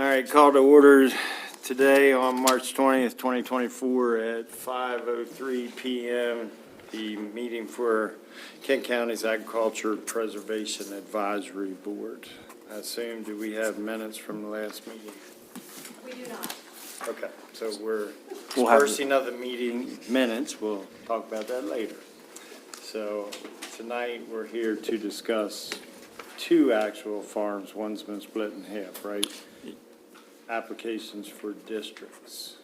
right, call to order today on March 20th, 2024 at 5:03 PM. The meeting for Kent County's Agriculture Preservation Advisory Board. I assume, do we have minutes from the last meeting? We do not. Okay, so we're We'll have- dispersing of the meeting minutes. We'll talk about that later. So tonight, we're here to discuss two actual farms. One's been split in half, right? Applications for districts.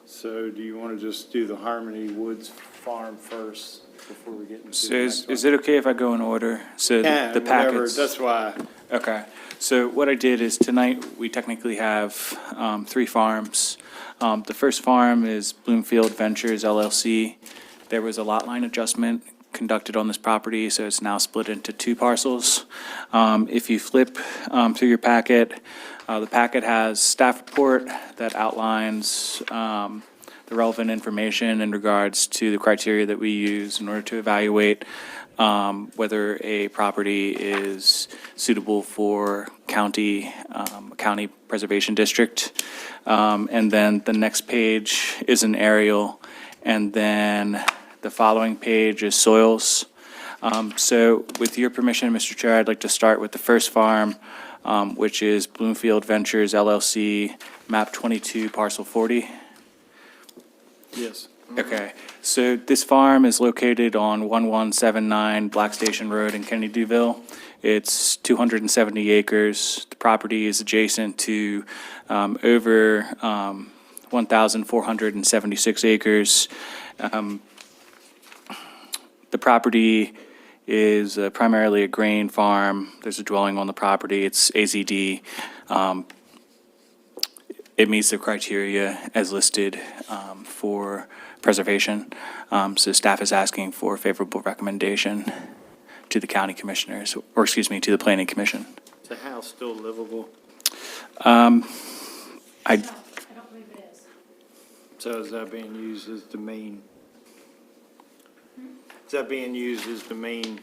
So do you want to just do the Harmony Woods Farm first before we get into So the is next one? it okay if I go in order? So Yeah, the whatever. packets. That's why. Okay. So what I did is tonight, we technically have three farms. The first farm is Bloomfield Ventures LLC. There was a lot line adjustment conducted on this property, so it's now split into two parcels. If you flip through your packet, the packet has staff report that outlines the relevant information in regards to the criteria that we use in order to evaluate whether a property is suitable for county preservation district. And then the next page is an aerial, and then the following page is soils. So with your permission, Mr. Chair, I'd like to start with the first farm, which is Bloomfield Ventures LLC, map 22, parcel 40. Yes. Okay, so this farm is located on 1179 Black Station Road in Kennedyville. It's 270 acres. The property is adjacent to over 1,476 acres. The property is primarily a grain farm. There's a dwelling on the property. It's AZD. It meets the criteria as listed for preservation. So staff is asking for a favorable recommendation to the county commissioners, or excuse me, to the planning commission. Is the house still livable? I, No, I don't believe it is. So is that being used as the main? Is that being used as the main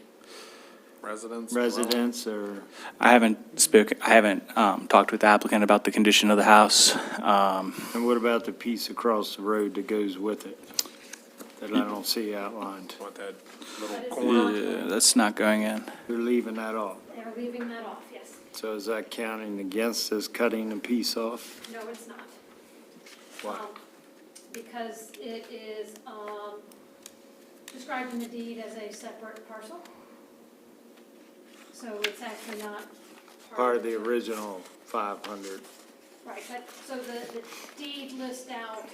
residence or? I haven't talked with the applicant about the condition of the house. And what about the piece across the road that goes with it that I don't see outlined? What, that But it's little not- That's not going in. They're leaving that off. They're leaving that off, yes. So is that counting against us cutting a piece off? No, it's not. Why? Because it is described in the deed as a separate parcel. So it's actually not Part of the original 500. Right, but, so the deed lists out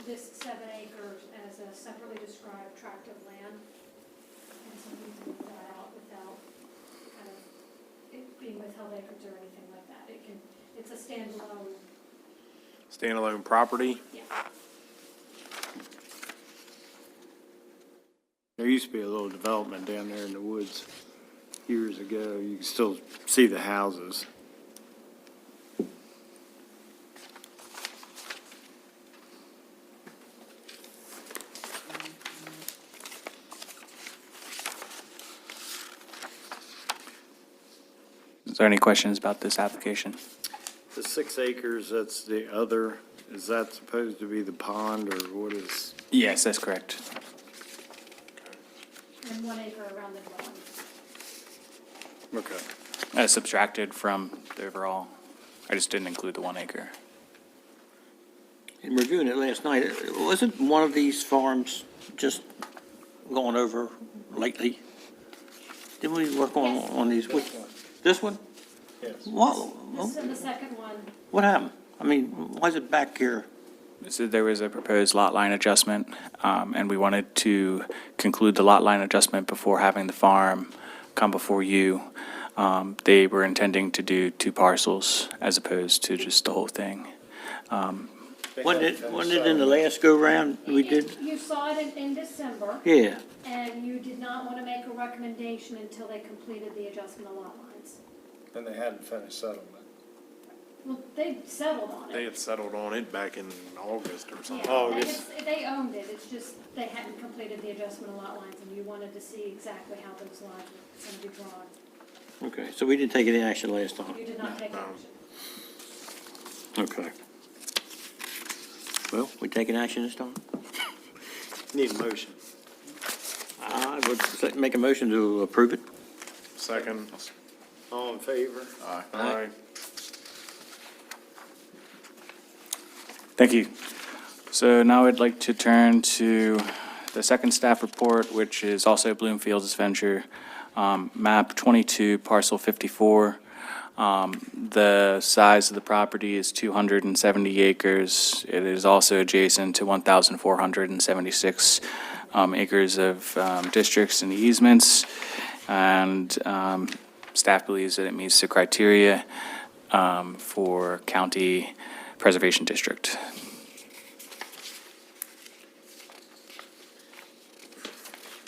this 7 acres as a separately described tract of land. And so we can move that out without kind of it being withheld acreage or anything like that. It's a standalone property? yeah. There used to be a little development down there in the woods years ago. You can still see the houses. Is there any questions about this application? The 6 acres, that's the other, is that supposed to be the pond or what is? Yes, that's correct. And 1 acre around the dwelling. Okay. That's subtracted from the overall. I just didn't include the 1 acre. In reviewing it last night, wasn't one of these farms just going over lately? Didn't we work Yes. on these? This one? Yes. This is the second one. What happened? I mean, why is it back here? So there was a proposed lot line adjustment, and we wanted to conclude the lot line adjustment before having the farm come before you. They were intending to do two parcels as opposed to just the whole thing. Wasn't it in the last go-round we did? You saw it in December, Yeah. and you did not want to make a recommendation until they completed the adjustment of lot lines. And they hadn't finished settlement. Well, they settled on They it. had settled on it back in August or something. Yeah, they owned it, it's just they hadn't completed the adjustment of lot lines, and you wanted to see exactly how those lines were going to be drawn. Okay, so we didn't take any action last time. You did not take action. Okay. Well, we taking action this time? Need a motion. I would make a motion to approve it. Second. All in favor? Aye. Thank you. So now I'd like to turn to the second staff report, which is also Bloomfield's Venture, map 22, parcel 54. The size of the property is 270 acres. It is also adjacent to 1,476 acres of districts and easements. And staff believes that it meets the criteria for county preservation district.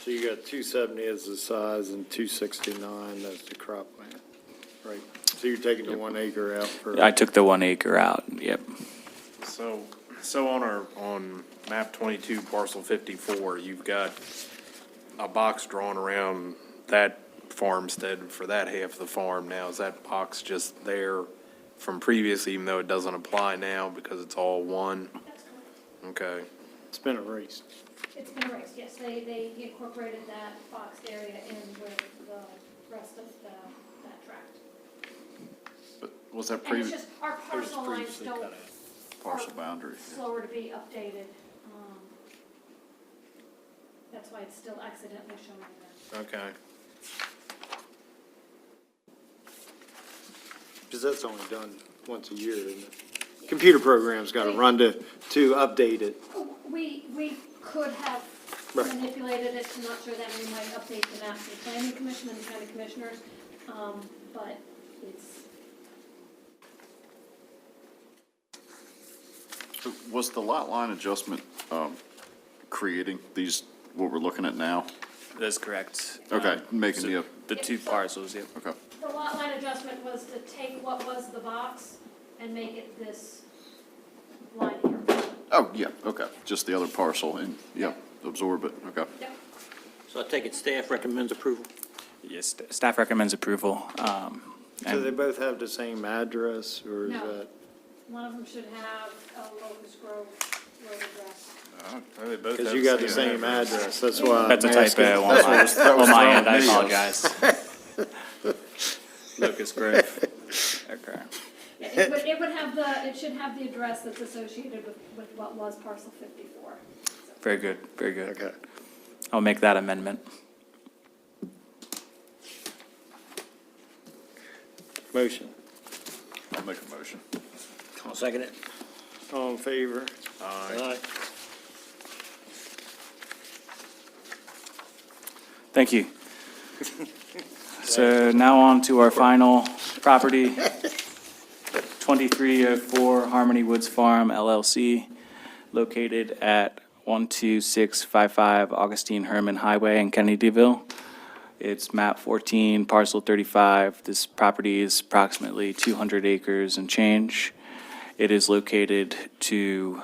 So you got 270 as the size and 269 as the cropland, right? So you're taking the 1 acre out for. I took the 1 acre out, yep. So on map 22, parcel 54, you've got a box drawn around that farmstead for that half of the farm now. Is that box just there from previously, even though it doesn't apply now because it's all one? That's correct. Okay. It's been erased. It's been erased, yes. They incorporated that boxed area in with the rest of that tract. But was that And it's previous just, our parcel lines don't, parcel boundary? slower to be updated. That's why it's still accidentally showing there. Okay. Because that's only done once a year, isn't it? Computer program's got to run to update it. We could have Right. manipulated it to not show that, we might update the map to the planning commission and the county commissioners, but it's, So was the lot line adjustment creating these, what we're looking at now? That's correct. Okay, making the, The two parcels, yep. okay. the lot line adjustment was to take what was the box and make it this line here. Oh, yeah, okay, just the other parcel and, yeah, absorb it, okay. Yep. So I take it staff recommends approval? Yes, staff recommends approval. So they both have the same address, or is No. that? One of them should have a Locust Grove road address. Because you got the same address, that's why. That's a I'm asking. typo on my end, I apologize. Locust Grove. Okay. It would have it should have the address that's associated with what was parcel 54. Very good, very good. Okay. I'll make that amendment. Motion. I'll make a motion. I'll second it. All in favor? Aye. Thank you. So now on to our final property, 2304 Harmony Woods Farm LLC, located at 12655 Augustine Herman Highway in Kennedyville. It's map 14, parcel 35. This property is approximately 200 acres and change. It is located to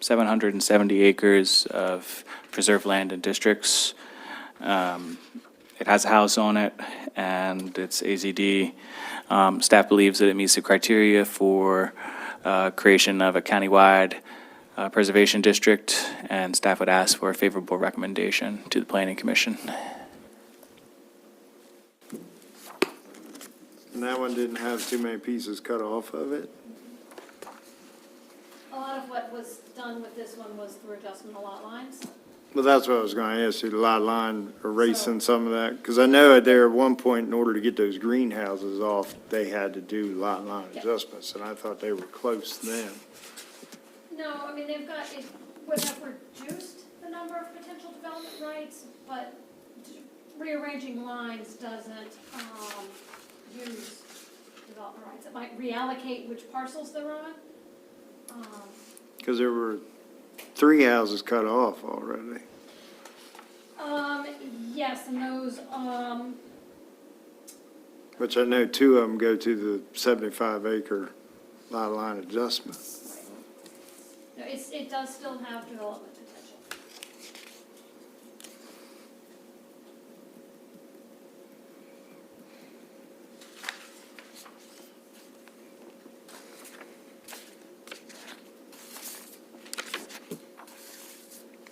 770 acres of preserved land and districts. It has a house on it, and it's AZD. Staff believes that it meets the criteria for creation of a countywide preservation district, and staff would ask for a favorable recommendation to the Planning Commission. And that one didn't have too many pieces cut off of it? A lot of what was done with this one was through adjustment of lot lines. Well, that's what I was going to ask you, the lot line erasing some of that, because I know there at one point, in order to get those greenhouses off, they had to do lot line Yeah. adjustments, and I thought they were close then. No, I mean, it would have reduced the number of potential development rights, but rearranging lines doesn't, use development rights. It might reallocate which parcels they're on. Because there were 3 houses cut off already. Yes, and those, Which I know 2 of them go to the 75 acre lot line adjustment. no, it does still have development potential.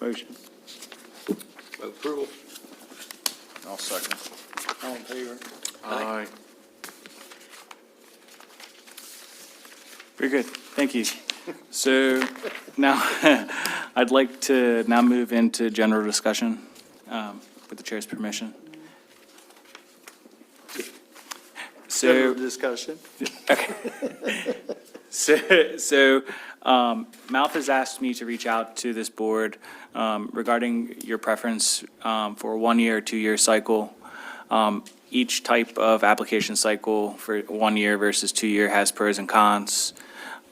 Motion. Vote approval. I'll second. All in favor? Aye. Very good, thank you. So now, I'd like to now move into general discussion with the chair's permission. So. discussion. Mouth has asked me to reach out to this board regarding your preference for a 1 year, 2 year cycle. Each type of application cycle for 1 year versus 2 year has pros and cons.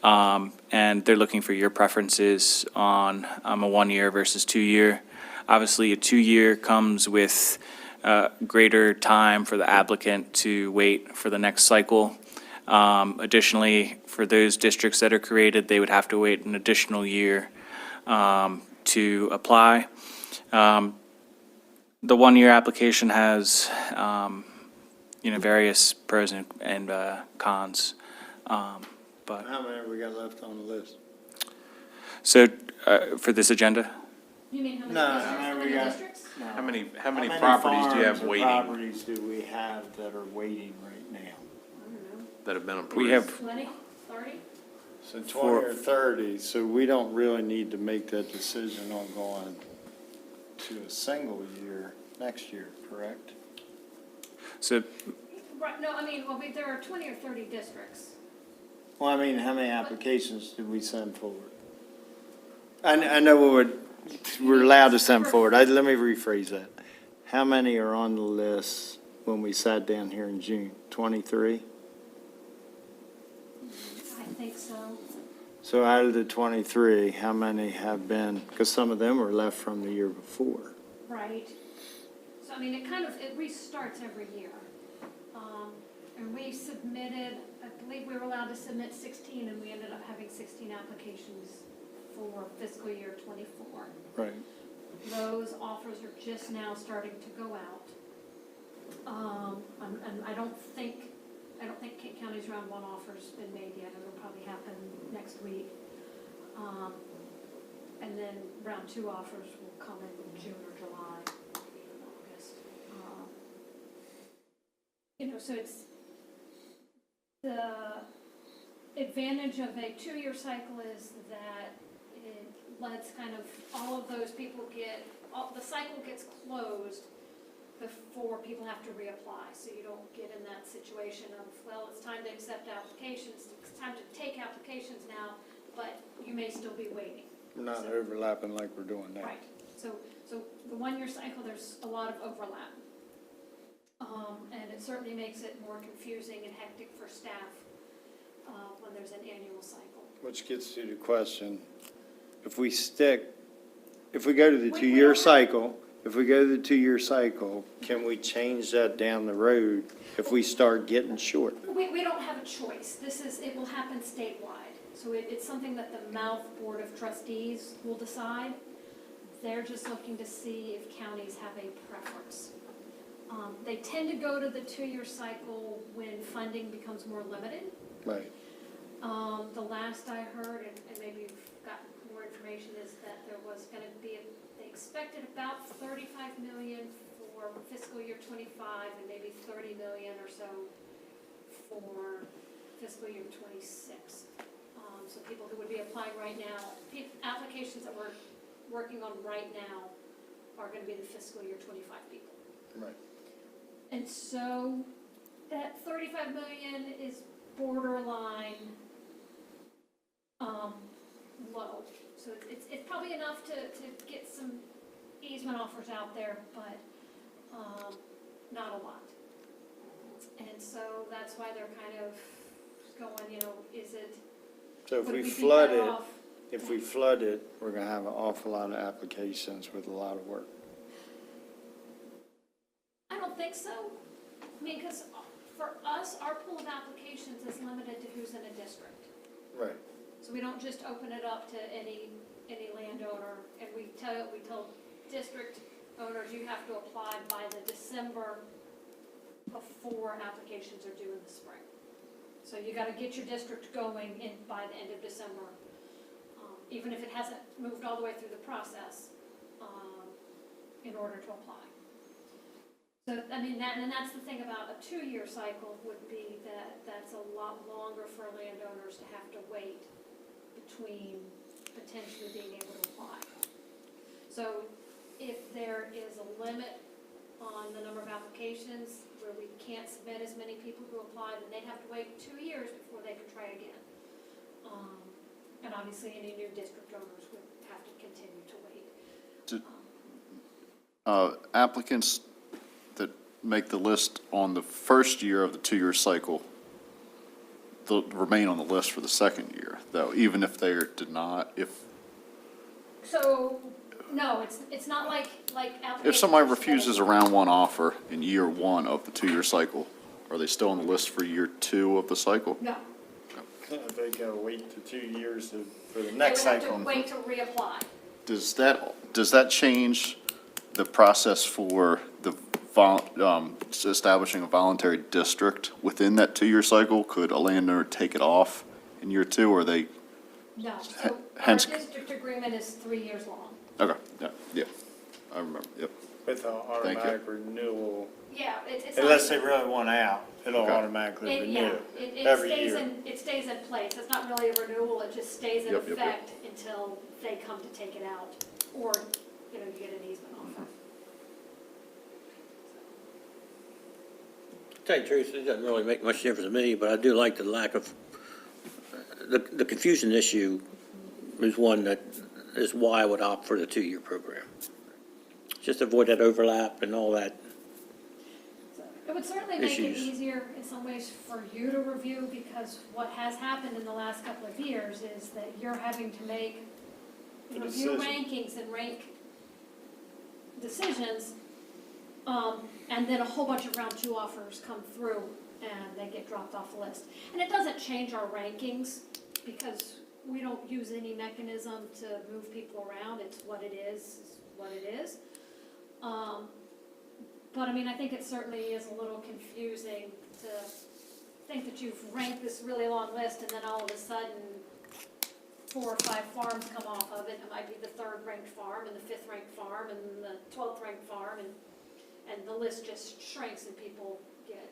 And they're looking for your preferences on a 1 year versus 2 year. Obviously, a 2 year comes with greater time for the applicant to wait for the next cycle. Additionally, for those districts that are created, they would have to wait an additional year to apply. The 1 year application has, various pros and cons. But How many have we got left on the list? so for this agenda, You mean how many No, districts? how many How we many got? districts? How many properties do you have farms or waiting Properties do we have that are waiting right now? I don't know, that have been approved? we have 20, 30? So 20 or 30, so we don't really need to make that decision on going to a single year next year, correct? So, Right, no, I mean, well, there are 20 or 30 districts. Well, I mean, how many applications did we send forward? I know we're allowed to send forward. Let me rephrase that. How many are on the list when we sat down here in June? 23? I think so. So out of the 23, how many have been, because some of them were left from the year before. Right. So, I mean, it restarts every year. And we submitted, I believe we were allowed to submit 16, and we ended up having 16 applications for fiscal year '24. Right. Those offers are just now starting to go out. And I don't think Kent County's round one offer's been made yet. It'll probably happen next week. And then round two offers will come in June or July, maybe even August. So it's, the advantage of a 2 year cycle is that it lets kind of all of those people the cycle gets closed before people have to reapply. So you don't get in that situation of, well, it's time to accept applications, it's time to take applications now, but you may still be waiting. Not overlapping like we're doing now. Right, so the 1 year cycle, there's a lot of overlap. And it certainly makes it more confusing and hectic for staff when there's an annual cycle. Which gets to the question, if we go to the We 2 year don't- cycle, can we change that down the road if we start getting short? We don't have a choice. It will happen statewide. So it's something that the Mouth Board of Trustees will decide. They're just looking to see if counties have a preference. They tend to go to the 2 year cycle when funding becomes more limited. Right. The last I heard, and maybe you've gotten more information, is that there was going to be, they expected about 35 million for fiscal year '25 and maybe 30 million or so for fiscal year '26. So people who would be applying right now, applications that we're working on right now are going to be the fiscal year '25 people. Right. And so that 35 million is borderline low. So it's probably enough to get some easement offers out there, but not a lot. And so that's why they're kind of going, is it, So if would we be flood better it, off? we're gonna have an awful lot of applications with a lot of work. I don't think so. I mean, because for us, our pool of applications is limited to who's in a district. Right. So we don't just open it up to any landowner, and we tell district owners, you have to apply by the December before applications are due in the spring. So you gotta get your district going by the end of December. Even if it hasn't moved all the way through the process, in order to apply. So, I mean, and that's the thing about a 2-year cycle would be that that's a lot longer for landowners to have to wait between potentially being able to apply. So if there is a limit on the number of applications where we can't submit as many people who apply, then they'd have to wait 2 years before they could try again. And obviously, any new district owners would have to continue to wait. Applicants that make the list on the first year of the 2-year cycle, they'll remain on the list for the second year, though, even if they are denied, So, no, it's not like applications. if somebody are refuses a submitted. round one offer in year 1 of the 2-year cycle, are they still on the list for year 2 of the cycle? No. They gotta wait the 2 years for the They next would have cycle. to wait to reapply. Does that change the process for the establishing a voluntary district within that 2-year cycle? Could a landowner take it off in year 2, or they, No, so our hence- district agreement is 3 years long. okay, yeah, I remember, yep. With an Thank you. automatic renewal, Yeah, it's. unless they really want out, it'll Okay. automatically Yeah, renew it every stays year. it stays in place. It's not really a renewal, it just stays in Yep, yep, yep. effect until they come to take it out, or, you know, you get an easement offer. To tell you the truth, it doesn't really make much difference to me, but I do like the lack of, the confusion issue is one that is why I would opt for the 2-year program. Just avoid that overlap and all that. It would certainly make it Issues. easier in some ways for you to review, because what has happened in the last couple of years is that you're having to make A review decision. rankings and rank decisions, and then a whole bunch of round 2 offers come through and they get dropped off the list. And it doesn't change our rankings, because we don't use any mechanism to move people around. It's what it is what it is. But I mean, I think it certainly is a little confusing to think that you've ranked this really long list and then all of a sudden 4 or 5 farms come off of it. It might be the 3rd ranked farm and the 5th ranked farm and the 12th ranked farm, and the list just shrinks and people get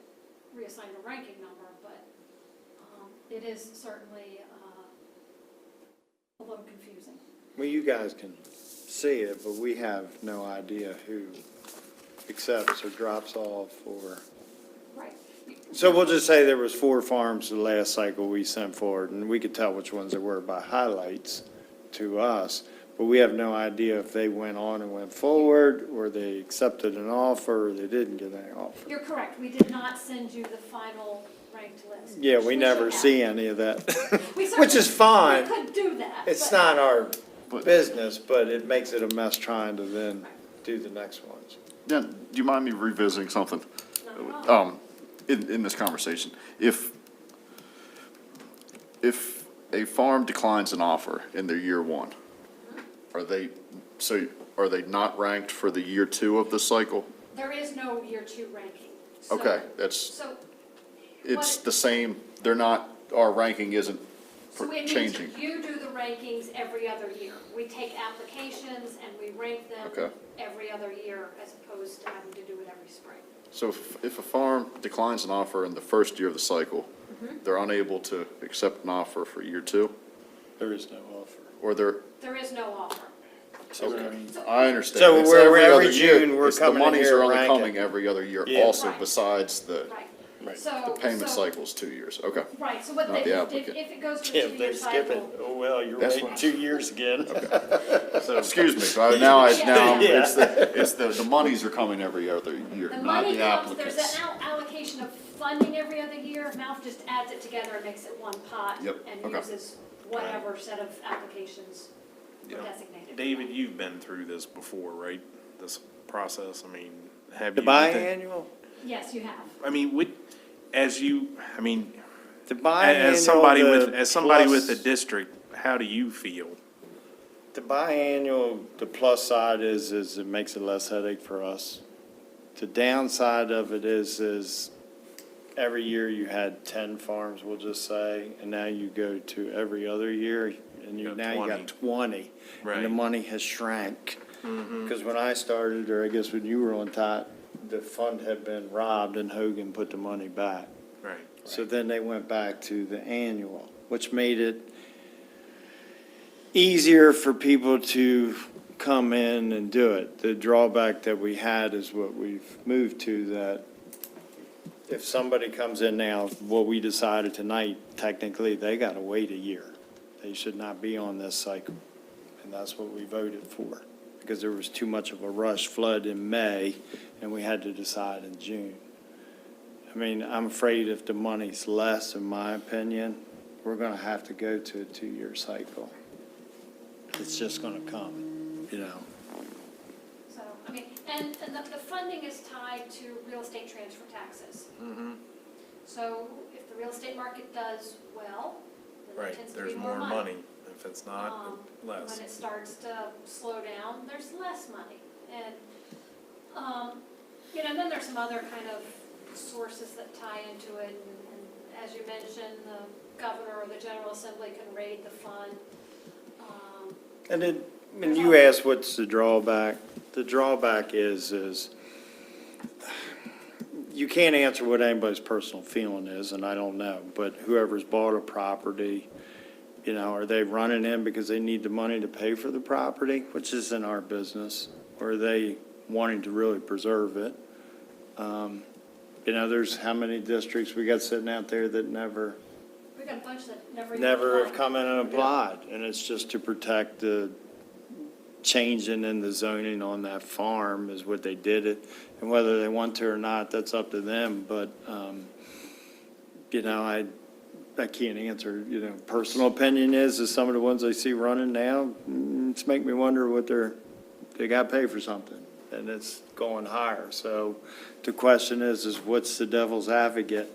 reassigned a ranking number. But it is certainly a little confusing. Well, you guys can see it, but we have no idea who accepts or drops off, or, Right. so we'll just say there was 4 farms the last cycle we sent forward, and we could tell which ones they were by highlights to us, but we have no idea if they went on and went forward, or they accepted an offer, or they didn't get any offer. You're correct. We did not send you the final ranked list. Yeah, which we should never have. see any of that, We which is fine. We could do that. It's but- not our But- business, but it makes it a mess trying to then do the next ones. Yeah, do you mind me revisiting something? Not at all. In this conversation, if a farm declines an offer in their year 1, are they not ranked for the year 2 of the cycle? There is no year 2 ranking. So- Okay, So, it's What- the same, they're not, our ranking isn't so it means changing. you do the rankings every other year. We take applications and we rank them Okay. every other year as opposed to having to do it every spring. So if a farm declines an offer in the first year of the cycle, Mm-hmm. they're unable to accept an offer for year 2, There is no offer. or they're, There is no offer. okay, So- I understand. So It's we're every other year. June, we're It's coming in The monies here are only ranking. coming every other year Yeah. also, Right. besides the Right. So. payment so- cycle's 2 years, okay. Right, so what Not they, the if applicant. it goes to a Yeah, if 2-year they skip it, cycle. oh, well, you're That's waiting fine. 2 years again. So, excuse me, so now Yeah. it's the monies are coming every other year, The not money the comes, there's applicants. an allocation of funding every other year. Mouth just adds it together and makes it one pot. Yep, And okay. uses whatever set of applications were Yeah. designated. David, you've been through this before, right? This process, I mean, have The you? biannual, Yes, you have. Oh, I mean, as you, I mean, the biannual, as somebody with, the as somebody with plus- the district, how do you feel? The biannual, the plus side is it makes it less headache for us. The downside of it is every year you had 10 farms, we'll just say, and now you go to every other year, and You got now you got 20. And the Right. money has shrank. Because when I started, or I guess when you were on top, the fund had been robbed and Hogan put the money back. Right. So then they went back to the annual, which made it easier for people to come in and do it. The drawback that we had is what we've moved to, that if somebody comes in now, what we decided tonight, technically, they got to wait a year. They should not be on this cycle. And that's what we voted for, because there was too much of a rush flood in May, and we had to decide in June. I mean, I'm afraid if the money's less, in my opinion, we're going to have to go to a 2-year cycle. It's just going to come, you know. So, I mean, and the funding is tied to real estate transfer taxes. So if the real estate market does well, then there Right, tends to be there's more more money. money. If it's not, less. When it starts to slow down, there's less money. And, you know, and then there's some other kind of sources that tie into it. And as you mentioned, the governor or the General Assembly can raid the fund. And then, when you ask what's the drawback is you can't answer what anybody's personal feeling is, and I don't know, but whoever's bought a property, you know, are they running in because they need the money to pay for the property, which isn't our business, or are they wanting to really preserve it? You know, there's how many districts we got sitting out there that never We got a bunch that never even have applied. come in and applied, and it's just to protect the changing in the zoning on that farm is what they did it. And whether they want to or not, that's up to them, but, you know, I can't answer, you know, personal opinion is some of the ones I see running now, it's make me wonder what they got to pay for something, and it's going higher. So the question is what's the devil's advocate?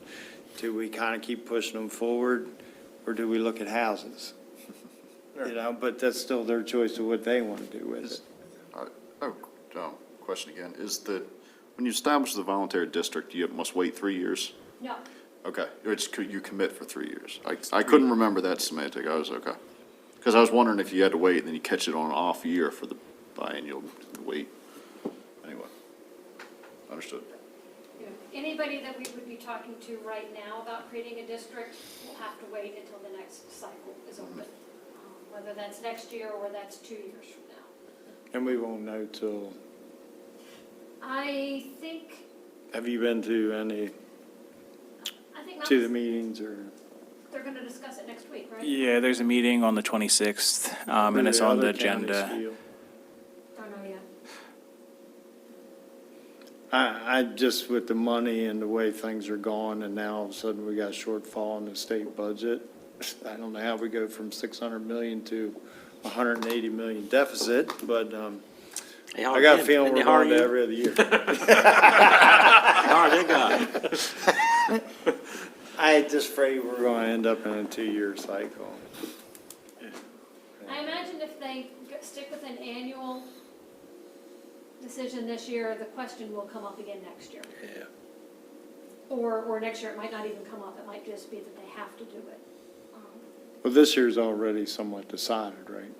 Do we kind of keep pushing them forward, or do we look at houses? You know, but that's still their choice of what they want to do with it. Question again, is that when you establish the voluntary district, you must wait 3 years? No, Okay, you commit for 3 years. I couldn't remember that semantic, I was okay. Because I was wondering if you had to wait, and then you catch it on an off year for the biennial wait. Anyway, understood. you know, anybody that we would be talking to right now about creating a district will have to wait until the next cycle is open. Whether that's next year or that's 2 years from now. And we won't know till, I think have you been to any, not, to the meetings, or? they're gonna discuss it next week, right? Yeah, there's a meeting on the 26th, and it's on the agenda. Don't know yet. I just, with the money and the way things are going, and now all of a sudden we got a shortfall in the state budget, I don't know how we go from 600 million to 180 million deficit, but I got a feeling we're going to every other year. How are they got? I just afraid we're going to end up in a 2-year cycle. I imagine if they stick with an annual decision this year, the question will come up again next year. Yeah. Or next year, it might not even come up, it might just be that they have to do it. Well, this year's already somewhat decided, right?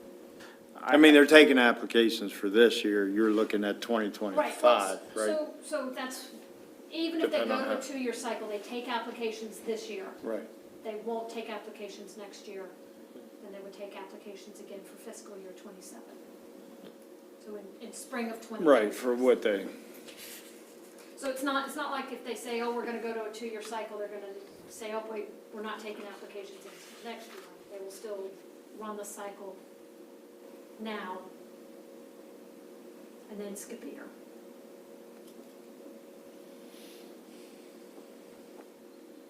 I mean, they're taking applications for this year. You're looking at 2025, right? So that's, even if they Depending go on to a how- 2-year cycle, they take applications this year. Right. They won't take applications next year, and they would take applications again for fiscal year '27. So in spring of '20. Right, for what they, So it's not like if they say, oh, we're gonna go to a 2-year cycle, they're gonna say, oh, wait, we're not taking applications next year. They will still run the cycle now, and then skip a year.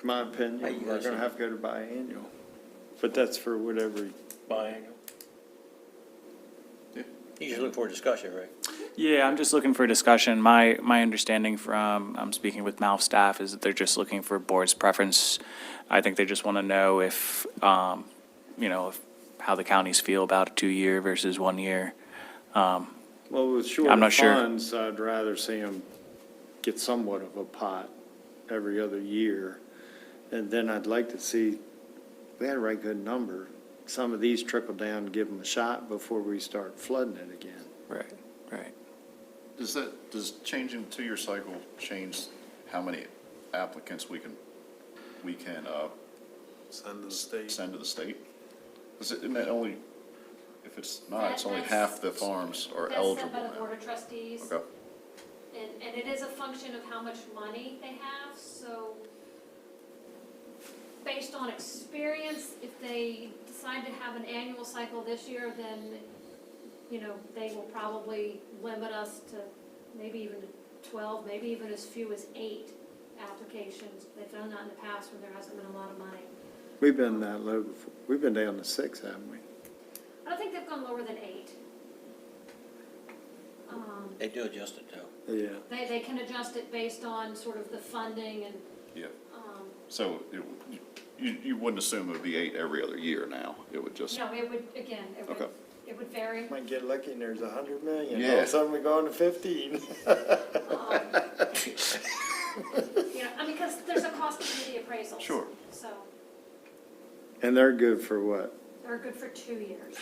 my opinion, Hey, you we're guys going to have to go to biannual. But that's for whatever. Biannual? You just look for a discussion, right? Yeah, I'm just looking for discussion. My understanding from, I'm speaking with MALF staff, is that they're just looking for board's preference. I think they just want to know if, you know, how the counties feel about a 2-year versus 1 year. Well, with I'm shorter not sure. funds, I'd rather see them get somewhat of a pot every other year. And then I'd like to see, we had a right good number. Some of these trickle down, give them a shot before we start flooding it again. Right. Right. Does changing two-year cycle change how many applicants we can, Send to the state. send to the state? Isn't that only, if it's not, it's only half the farms are eligible That's set by the now? Board of Trustees. Okay, And it is a function of how much money they have, so based on experience, if they decide to have an annual cycle this year, then, you know, they will probably limit us to maybe even 12, maybe even as few as 8 applications. They've done that in the past when there hasn't been a lot of money. We've been that low before. We've been down to 6, haven't we? I don't think they've gone lower than 8. They do adjust it though. Yeah. They can adjust it based on sort of the funding and, yeah. So you wouldn't assume it would be 8 every other year now? It would just, no, it would, again, okay. it would vary. Might get lucky and there's 100 million. All Yeah. of a sudden we go into 15. You know, I mean, because there's a cost to the appraisals. Sure. So And they're good for what? they're good for 2 years.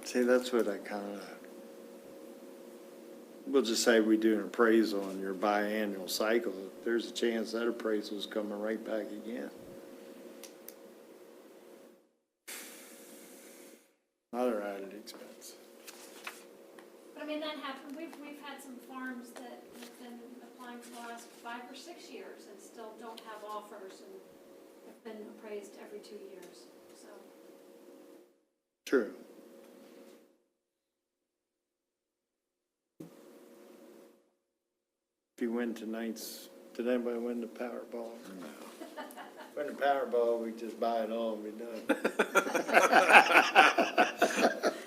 See, that's what I kind of, we'll just say we do an appraisal on your biannual cycle. There's a chance that appraisal's coming right back again. Another added expense. But I mean, that happened, we've had some farms that have been applying for the last 5 or 6 years and still don't have offers and have been appraised every 2 years, so. True. If you win tonight's, did anybody win the Powerball? No. Win the Powerball, we just buy it all and be done.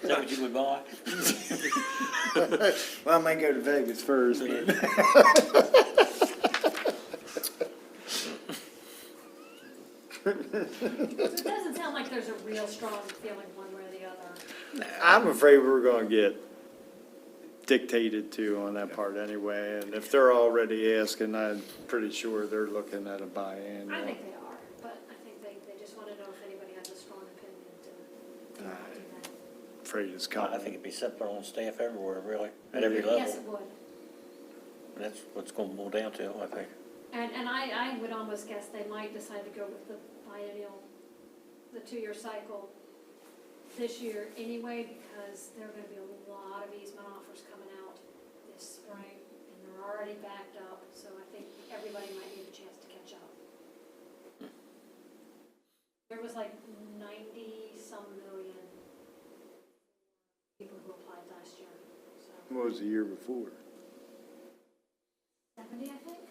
Is that what you would buy? Well, I might go to Vegas first, but. It doesn't sound like there's a real strong feeling one way or the other. I'm afraid we're gonna get dictated to on that part anyway, and if they're already asking, I'm pretty sure they're looking at a I biannual. think they are, but I think they just want to know if anybody has a strong opinion to not do that. Afraid it's I coming. think it'd be simpler on staff everywhere, really, at every level. Yes, it would. That's what's going to boil down to, I think. And I would almost guess they might decide to go with the biennial, the 2-year cycle this year anyway, because there are gonna be a lot of easement offers coming out this spring, and they're already backed up, so I think everybody might need a chance to catch up. There was like 90-some million people who applied last year, so What was the year before? 70, I think.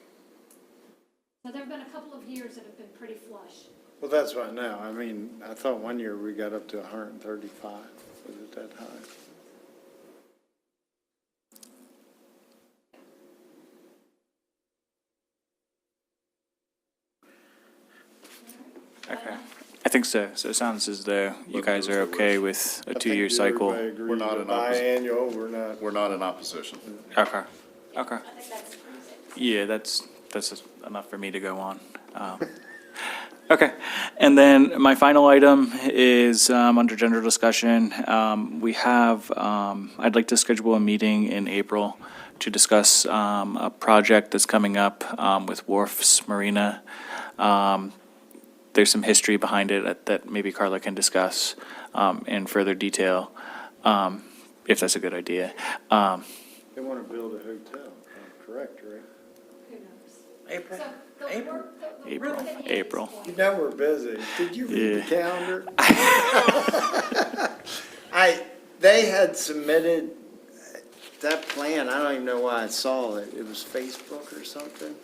So there've been a couple of years that have been pretty flush. Well, that's right now. I mean, I thought one year we got up to 135. Was it that high? Okay. I think so. So it sounds as though you guys are okay with a 2-year cycle. We're not in biannual, we're not. We're not in opposition. Okay. Okay. I think that's pretty safe. Yeah, that's enough for me to go on. Okay, and then my final item is under general discussion. We have, I'd like to schedule a meeting in April to discuss a project that's coming up with Wharfs Marina. There's some history behind it that maybe Carla can discuss in further detail, if that's a good idea. They want to build a hotel, correct, right? Who knows? April? So the April? work, the April, work that Andy's April. point- You know we're busy. Did you read the Yeah. calendar? They had submitted that plan, I don't even know why I saw it. It was Facebook or something.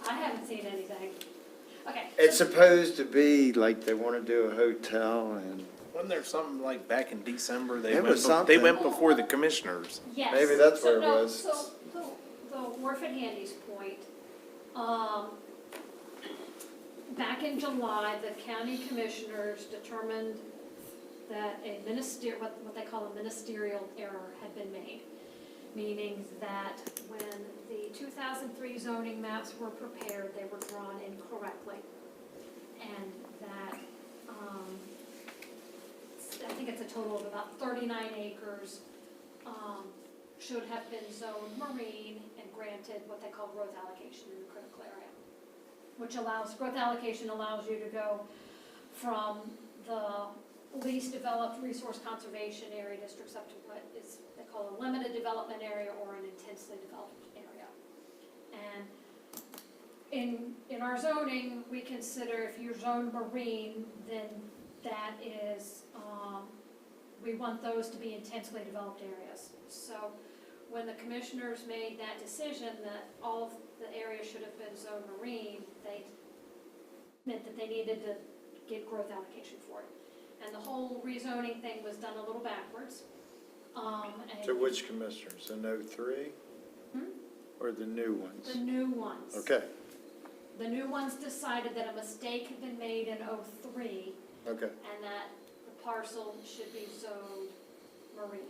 I haven't seen anything. Okay. It's supposed to be like they want to do a hotel and Wasn't there something like back in December? It was something. They went before the commissioners. Yes. Maybe that's So where it no, was. So the Wharf at Handy's point, back in July, the county commissioners determined that what they call a ministerial error had been made. Meaning that when the 2003 zoning maps were prepared, they were drawn incorrectly. And that, I think it's a total of about 39 acres, should have been zoned marine and granted what they call growth allocation in the critical area, which growth allocation allows you to go from the least developed resource conservation area districts up to what is, they call a limited development area or an intensely developed area. And in our zoning, we consider if you're zoned marine, then that is, we want those to be intensely developed areas. So when the commissioners made that decision that all of the area should have been zoned marine, they meant that they needed to get growth allocation for it. And the whole rezoning thing was done a little backwards. And So which commissioners, in '03? Or the new ones? the new ones. Okay, The new ones decided that a mistake had been made in '03 okay. and that the parcel should be zoned marine.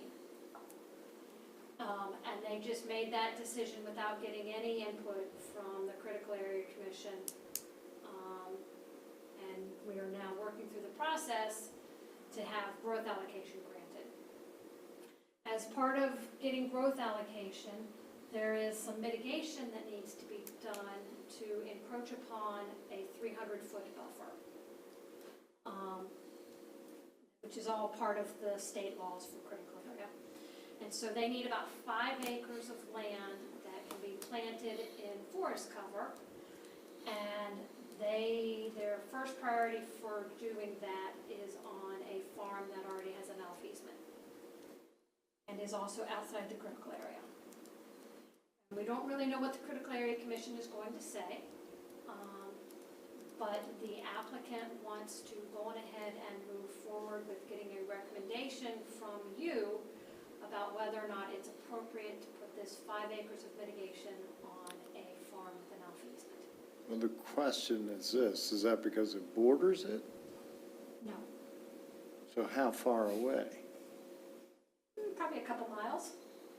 And they just made that decision without getting any input from the Critical Area Commission. And we are now working through the process to have growth allocation granted. As part of getting growth allocation, there is some mitigation that needs to be done to encroach upon a 300-foot buffer, which is all part of the state laws for critical area. And so they need about 5 acres of land that can be planted in forest cover. And their first priority for doing that is on a farm that already has a mouth easement and is also outside the critical area. We don't really know what the Critical Area Commission is going to say, but the applicant wants to go on ahead and move forward with getting a recommendation from you about whether or not it's appropriate to put this 5 acres of mitigation on a farm with an mouth easement. Well, the question is this, is that because it borders it? No, So how far away? probably a couple miles,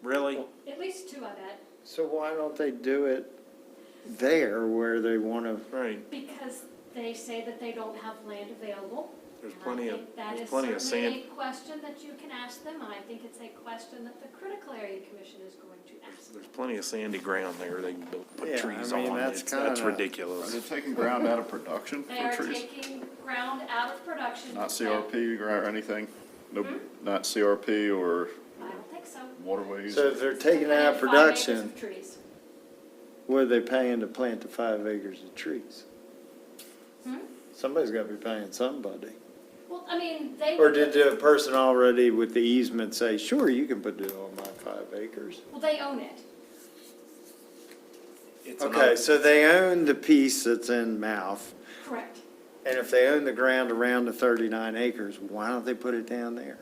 Really? at least 2, I bet, So why don't they do it there where they want to? Right. because they say that they don't have land available. There's And plenty I of, think that there's is plenty of certainly sand, a question that you can ask them, and I think it's a question that the Critical Area Commission is going to ask them. there's plenty of sandy ground there they can put Yeah, trees I mean, on. that's That's kinda- Are ridiculous. they taking ground out of production They for are trees? taking ground out of production. Not CRP or anything? Nope, not CRP or I don't think so. waterways? So if they're taking They out have 5 acres production, of trees. what are they paying to plant the 5 acres of trees? Hmm? Somebody's got to be paying somebody. Well, I mean, they. Or did the person already with the easement say, sure, you can put it on my 5 acres? Well, they own it. It's Okay, so they own the piece that's in Mouth, Correct. and if they own the ground around the 39 acres, why don't they put it down there?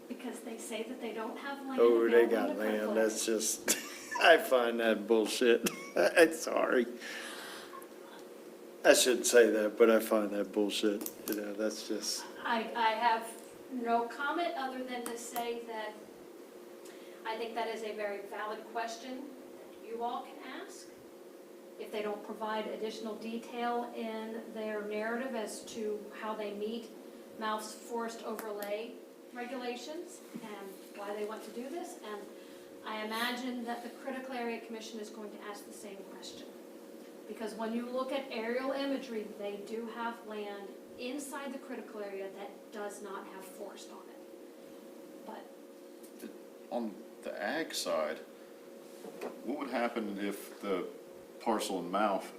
Because they say that they don't have land Oh, available they in got the critical land, area. that's just, I find that bullshit. I'm sorry. I shouldn't say that, but I find that bullshit, that's just, I have no comment other than to say that I think that is a very valid question that you all can ask. If they don't provide additional detail in their narrative as to how they meet Mouth's forest overlay regulations and why they want to do this. And I imagine that the Critical Area Commission is going to ask the same question. Because when you look at aerial imagery, they do have land inside the critical area that does not have forest on it. But On the ag side, what would happen if the parcel in Mouth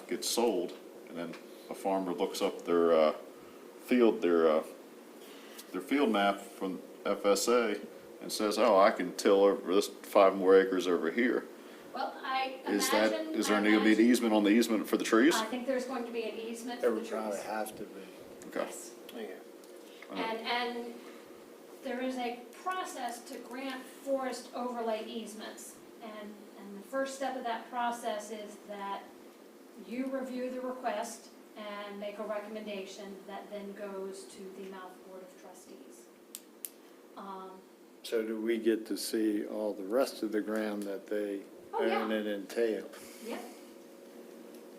gets sold, and then a farmer looks up their field map from FSA and says, oh, I can till over this 5 more acres over here? well, I Is imagine. there going to be an easement on the easement for the trees? I think there's going to be an easement there for the would probably trees. have to be. Okay. Yes. I know. And there is a process to grant forest overlay easements. And the first step of that process is that you review the request and make a recommendation that then goes to the Mouth Board of Trustees. So do we get to see all the rest of the ground that they Oh, yeah. own and entail? Yeah,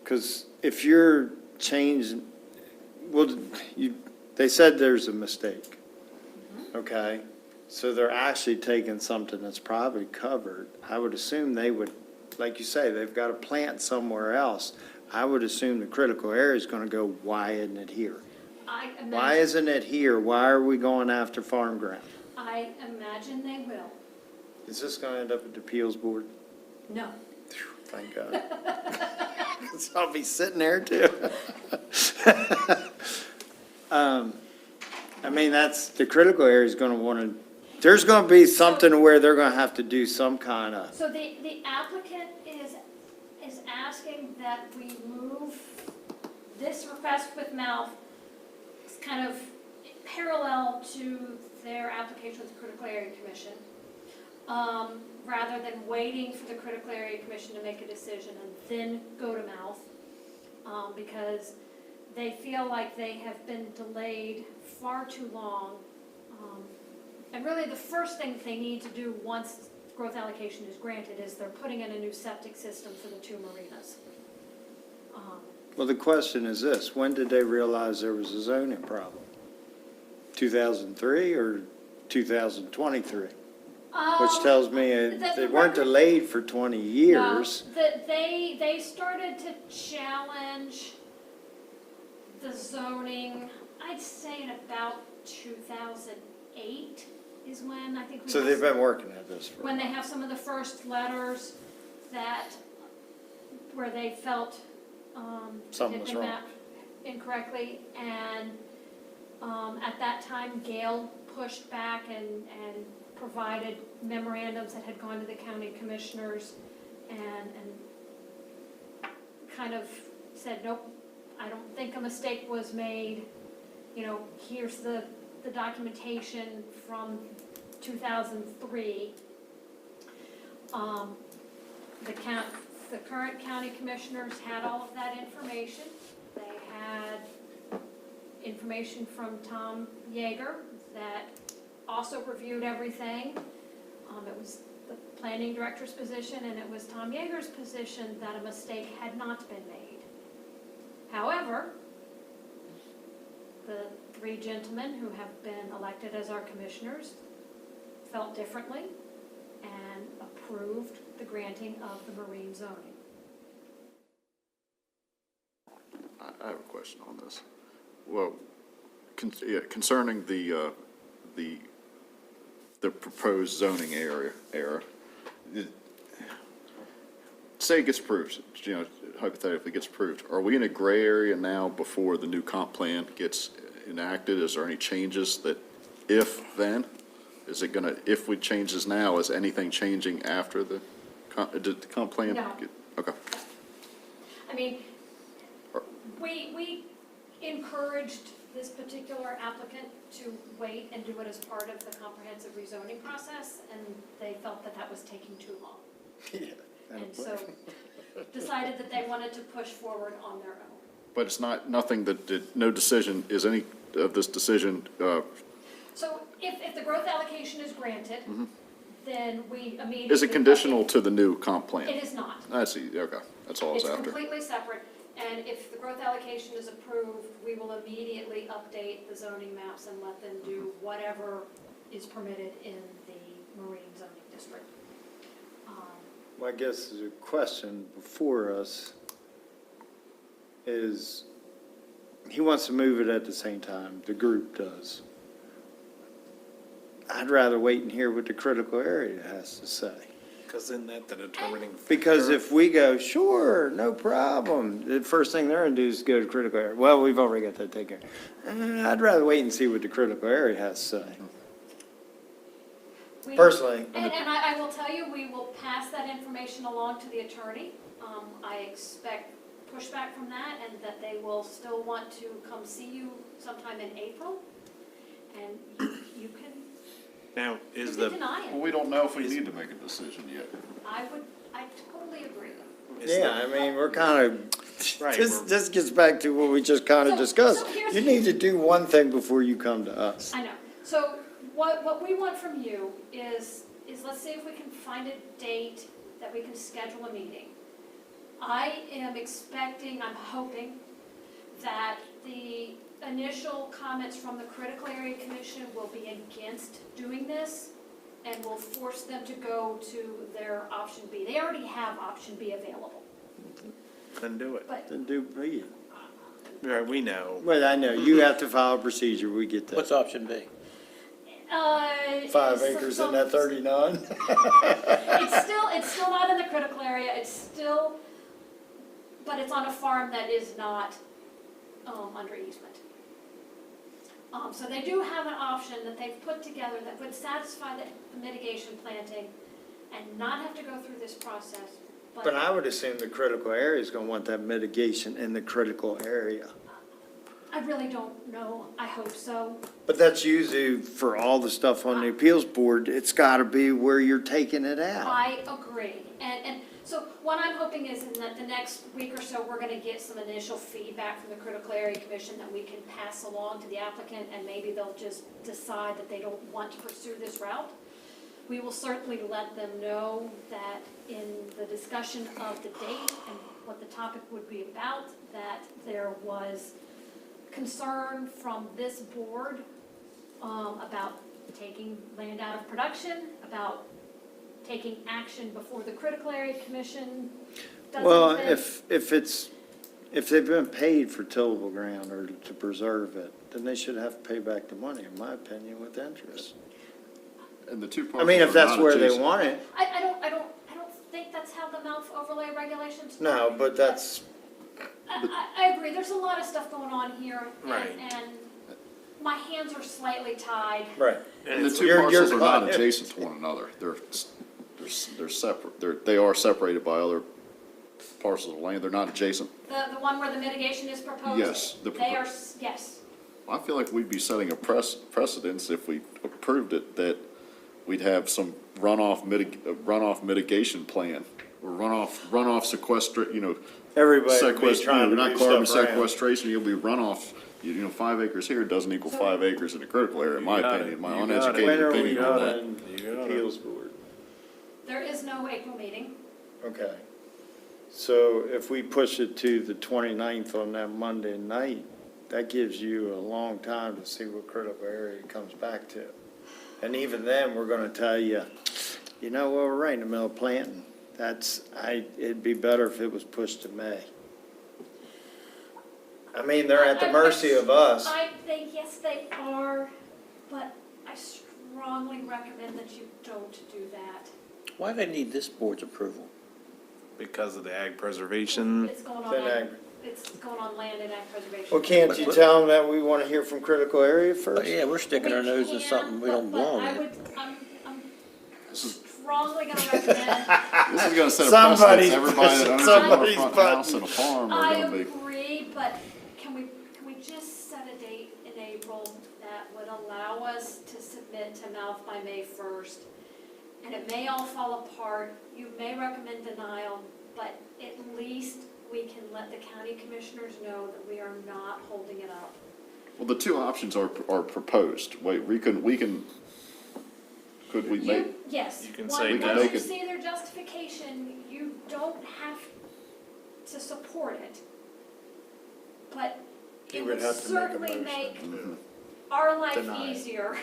Because if you're changing, well, they said there's a mistake. Okay? So they're actually taking something that's probably covered. I would assume they would, like you say, they've got a plant somewhere else. I would assume the critical area is gonna go, why isn't it here? I Why imagine, isn't it here? Why are we going after farm ground? I imagine they will. Is this gonna end up at the appeals board? No. Phew, thank God. 'Cause I'll be sitting there too. I mean, that's, the critical area is gonna wanna, there's gonna be something where they're gonna have to do some kind of, So the applicant is asking that we move this request with Mouth kind of parallel to their application with the Critical Area Commission, rather than waiting for the Critical Area Commission to make a decision and then go to Mouth, because they feel like they have been delayed far too long. And really, the first thing they need to do once growth allocation is granted is they're putting in a new septic system for the two marinas. well, the question is this, when did they realize there was a zoning problem? 2003 or 2023? Which tells me they weren't delayed for 20 years. No, they started to challenge the zoning, I'd say in about 2008 is when I think we. So have they've some- been working at this for. When they have some of the first letters where they felt, Something had was been wrong. mapped incorrectly, and, at that time, Gail pushed back and provided memorandums that had gone to the county commissioners and kind of said, nope, I don't think a mistake was made. You know, here's the documentation from 2003. The current county commissioners had all of that information. They had information from Tom Yeager that also reviewed everything. It was the planning director's position, and it was Tom Yeager's position that a mistake had not been made. However, the three gentlemen who have been elected as our commissioners felt differently and approved the granting of the marine zoning. I have a question on this. Well, concerning the proposed zoning area, say it gets approved, hypothetically gets approved, are we in a gray area now before the new comp plan gets enacted? Is there any changes that, if then, is it gonna, if we change this now, is anything changing after the comp plan? No. Okay. I mean, we encouraged this particular applicant to wait and do it as part of the comprehensive rezoning process, and they felt that that was taking too long. Yeah. And so decided that they wanted to push forward on their own. But it's nothing no decision, is any of this decision, So if the growth allocation is granted, then we immediately. is it conditional to the new comp plan? It is not. I see, okay, that's all I was It's after. completely separate, and if the growth allocation is approved, we will immediately update the zoning maps and let them do whatever is permitted in the marine zoning district. Well, I guess the question before us is, he wants to move it at the same time, the group does. I'd rather wait and hear what the critical area has to say. Because isn't that the determining factor? Because if we go, sure, no problem, the first thing they're gonna do is go to critical area. Well, we've already got that taken care of. I'd rather wait and see what the critical area has to say. We- Personally, And I will tell you, we will pass that information along to the attorney. I expect pushback from that, and that they will still want to come see you sometime in April. And you can, Now, you is can the, deny Well, it. we don't know if we need to make a decision yet. I totally agree. yeah, I mean, we're kind of, Right, this gets back to what we just kind of So discussed. here's- You need to do one thing before you come to us. I know. So what we want from you is let's see if we can find a date that we can schedule a meeting. I am expecting, I'm hoping, that the initial comments from the Critical Area Commission will be against doing this and will force them to go to their option B. They already have option B available, Then do it. but Then do B. Right, we know. Well, I know, you have to follow procedure, we get What's that. option B? 5 acres in that 39? It's still not in the critical area, it's still, but it's on a farm that is not, under easement. So they do have an option that they've put together that would satisfy the mitigation planting and not have to go through this process, But I would assume the critical area is gonna want that mitigation in the critical area. I really don't know, I hope so. But that's usually for all the stuff on the appeals board, it's gotta be where you're taking it out. I agree, and so what I'm hoping is in the next week or so, we're gonna get some initial feedback from the Critical Area Commission that we can pass along to the applicant, and maybe they'll just decide that they don't want to pursue this route. We will certainly let them know that in the discussion of the date and what the topic would be about, that there was concern from this board about taking land out of production, about taking action before the Critical Area Commission does Well, anything. if they've been paid for tillable ground or to preserve it, then they should have to pay back the money, in my opinion, with interest. And the two I parcels mean, if are that's not where they adjacent. want it, I don't think that's how the MALF overlay regulations. no, work, but that's, I agree, there's a lot of stuff going on here, Right. and my hands are slightly tied. right. And the two You're parcels are not caught. adjacent to one another. They're separate. They are separated by other parcels of land. They're not adjacent. The one where the mitigation is proposed? Yes, the They are, yes. I feel like we'd be setting a precedence if we approved it, that we'd have some runoff mitigation plan, or runoff sequester, Everybody would be trying to not move carbon stuff around. sequestration, you'll be runoff, 5 acres here doesn't equal 5 acres in the critical area, in my opinion, my When uneducated are we opinion on that. on appeals board? There is no April meeting. Okay. So if we push it to the 29th on that Monday night, that gives you a long time to see what critical area it comes back to. And even then, we're gonna tell you, you know, well, we're right in the middle of planting. It'd be better if it was pushed to May. I mean, they're at the mercy of us. Yes, they are, but I strongly recommend that you don't do that. Why do they need this board's approval? Because of the ag preservation. It's going on, it's going on land and ag preservation. Well, can't you tell them that we wanna hear from critical area But first? yeah, we're sticking our We nose in can, something we don't but belong I in. would, I'm strongly gonna recommend, This is gonna set a Somebody's precedent, everybody that owns a somebody's front button. house and a farm are I gonna be. agree, but can we just set a date in April that would allow us to submit to MALF by May 1st? And it may all fall apart, you may recommend denial, but at least we can let the county commissioners know that we are not holding it up. Well, the two options are proposed. Wait, could we make, Yes, You can once say We can once make you it- see their justification, you don't have to support it. But You it would would have to make a certainly motion. make our life Deny it. easier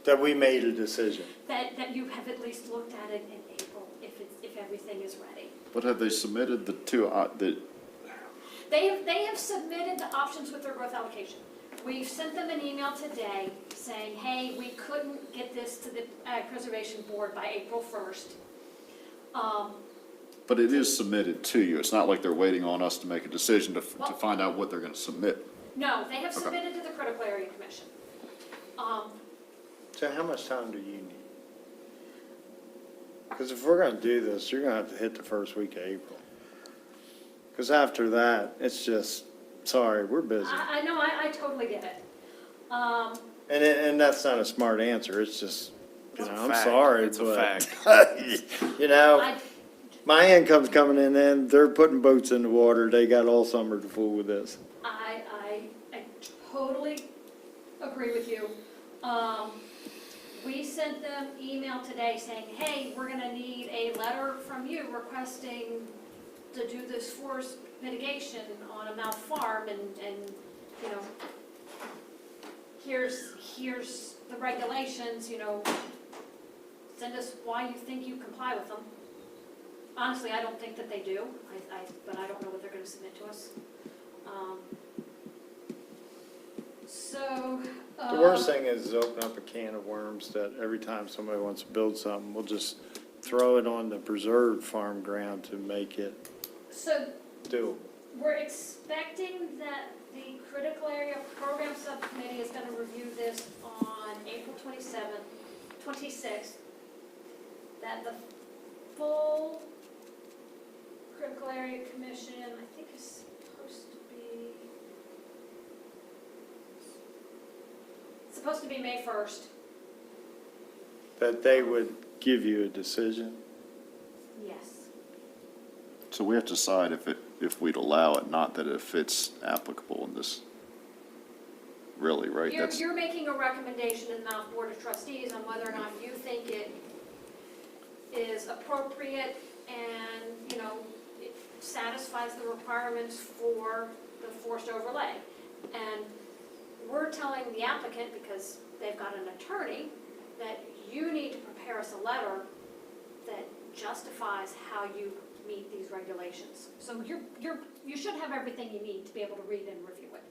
That we made a decision. that you have at least looked at it in April, if everything is ready. but have they submitted the two, They have submitted the options with their growth allocation. We've sent them an email today saying, hey, we couldn't get this to the Ag Preservation Board by April 1st. but it is submitted to you. It's not like they're waiting on us to make a decision to Well- find out what they're gonna submit. No, they have Okay. submitted to the Critical Area Commission. So how much time do you need? Because if we're gonna do this, you're gonna have to hit the first week of April. Because after that, it's just, sorry, we're busy. I know, I totally get it. And that's not a smart answer, it's just, you It's a know, I'm fact. sorry, It's a but. fact. You know, I, my income's coming in, and they're putting boats in the water, they got all summer to fool with this. I totally agree with you. We sent them email today saying, hey, we're gonna need a letter from you requesting to do this forest mitigation on a Mount Farm, and you know, here's the regulations, you know, send us why you think you comply with them. Honestly, I don't think that they do, but I don't know what they're gonna submit to us. So. The worst thing is open up a can of worms that every time somebody wants to build something, we'll just throw it on the preserved farm ground to make it So doable. we're expecting that the critical area program subcommittee is gonna review this on April 26th. That the full critical area commission, I think is supposed to be May 1st. That they would give you a decision. Yes. So we have to decide if we'd allow it, not that if it's applicable in this, really, right? That's, You're making a recommendation to the Mount Board of Trustees on whether or not you think it is appropriate and, you know, it satisfies the requirements for the forced overlay. And we're telling the applicant, because they've got an attorney, that you need to prepare us a letter that justifies how you meet these regulations. So you should have everything you need to be able to read and review it.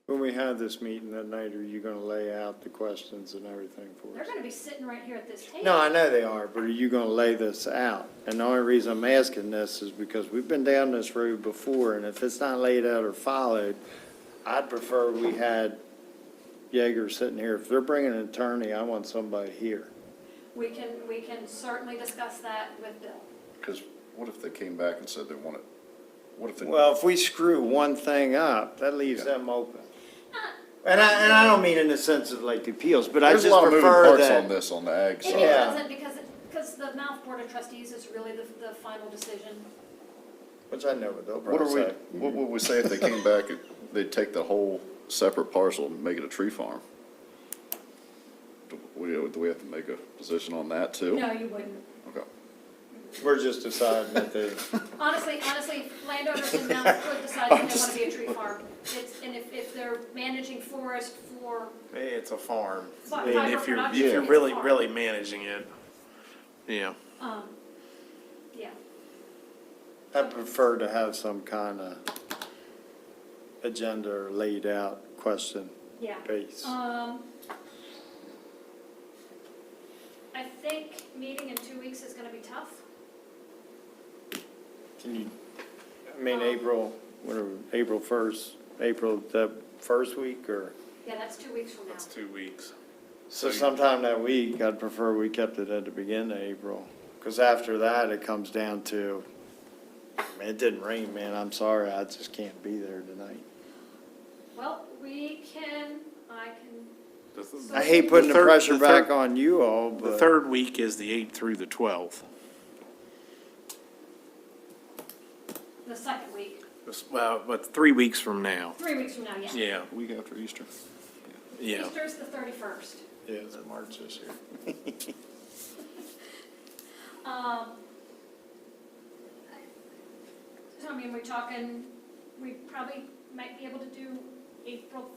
When we have this meeting that night, are you gonna lay out the questions and everything for They're us? gonna be sitting right here at this table. No, I know they are, but are you gonna lay this out? And the only reason I'm asking this is because we've been down this road before, and if it's not laid out or followed, I'd prefer we had Yeager sitting here. If they're bringing an attorney, I want somebody here. We can certainly discuss that with Bill. because what if they came back and said they want it? What if they? Well, if we screw one thing up, that leaves them open. And I don't mean in the sense of like the appeals, but I There's just a lot of moving prefer parts on that. this, on the ag It side. Yeah. doesn't, because the Mount Board of Trustees is really the final decision. Which I know what they'll What are probably we, say. what would we say if they came back, and they'd take the whole separate parcel and make it a tree farm? Do we have to make a position on that too? No, you wouldn't. Okay. We're just deciding that they, Honestly, landowners in Mount could decide that they want to be a tree farm. And if they're managing forest for Hey, it's a farm. fiber If you're, production, if you're it's a really, farm. really managing it, yeah. Yeah. I prefer to have some kind of agenda or laid out question Yeah. base. I think meeting in 2 weeks is gonna be tough. Can you, I mean, April, whatever, April 1st, April, the first week or? Yeah, that's 2 weeks from now. That's 2 weeks. So sometime that week, I'd prefer we kept it at the beginning of April. Because after that, it comes down to, man, it didn't rain, man, I'm sorry, I just can't be there tonight. Well, I can, I hate putting the third- pressure the third- back on you all, The but third week is the 8th through the 12th. the second week, Well, but 3 weeks from now. 3 weeks from now, yeah. Yeah, Week after Easter. yeah. Easter's the 31st. yeah, it's March this year. So, I mean, we're talking, we probably might be able to do April